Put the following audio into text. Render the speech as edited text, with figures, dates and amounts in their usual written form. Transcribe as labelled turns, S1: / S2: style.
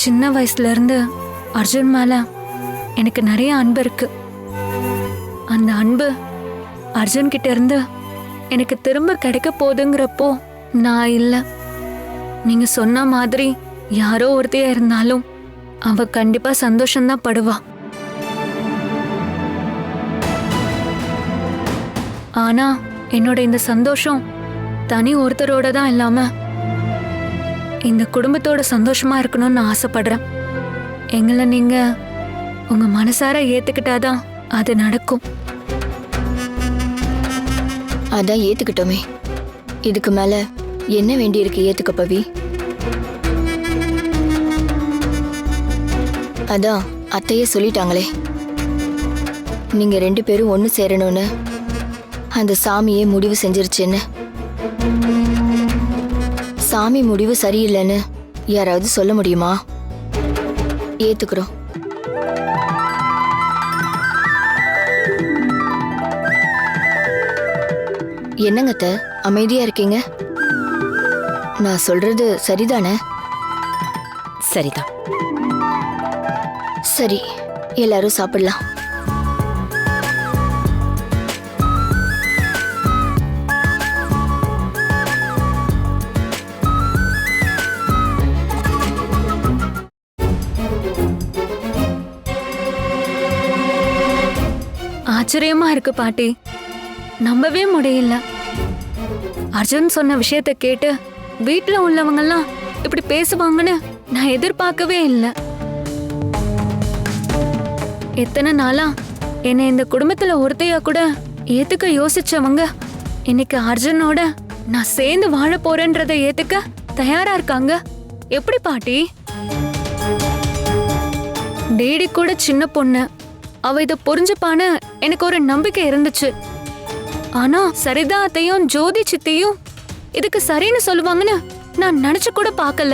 S1: சின்ன வயசுல இருந்து அர்ஜுன் மேல எனக்கு நிறைய அன்பு இருக்கு. அந்த அன்பு அர்ஜுன் கிட்ட இருந்து எனக்கு திரும்ப கிடைக்க போகுதுங்கிறப்போ நான் இல்ல. நீங்க சொன்ன மாதிரி யாரோ ஒருத்தையா இருந்தாலும் அவ கண்டிப்பா சந்தோஷம்தான் படுவா. ஆனா என்னோட இந்த சந்தோஷம் தனி ஒருத்தரோட தான் இல்லாம இந்த குடும்பத்தோட சந்தோஷமா இருக்கணும்னு நான் ஆசைப்படுறேன். எங்களை நீங்க உங்க மனசார ஏத்துக்கிட்டாதான் அது நடக்கும்.
S2: அதான் ஏத்துக்கிட்டோமே, இதுக்கு மேல என்ன வேண்டி இருக்கு ஏத்துக்க பவி? அதான் அத்தையே சொல்லிட்டாங்களே, நீங்க 2 பேரும் ஒண்ணு சேரணும்னு அந்த சாமியே முடிவு செஞ்சிருச்சுன்னு. சாமி முடிவு சரியில்லைன்னு யாராவது சொல்ல முடியுமா? ஏத்துக்கிறோம். என்னங்க அத்தை அமைதியா இருக்கீங்க? நான் சொல்றது சரிதானே?
S3: சரிதான்.
S2: சரி, எல்லாரும் சாப்பிடலாம்.
S1: ஆச்சரியமா இருக்கு பாட்டி, நம்பவே முடியல. அர்ஜுன் சொன்ன விஷயத்த கேட்டு வீட்டுல உள்ளவங்கெல்லாம் இப்படி பேசுவாங்கன்னு நான் எதிர்பார்க்கவே இல்லை. எத்தனை நாளா என்னை இந்த குடும்பத்துல ஒருத்தையா கூட ஏத்துக்க யோசிச்சவங்க இன்னைக்கு அர்ஜுனோட நான் சேர்ந்து வாழ போறேன்றதை ஏத்துக்க தயாரா இருக்காங்க. எப்படி பாட்டி? டேடி கூட சின்ன பொண்ணு, அவ இத புரிஞ்சுப்பான்னு எனக்கு ஒரு நம்பிக்கை இருந்துச்சு. ஆனா சரிதா அத்தையும் ஜோதி சித்தியும் இதுக்கு சரின்னு சொல்லுவாங்கன்னு நான் நினைச்சு கூட பார்க்கல.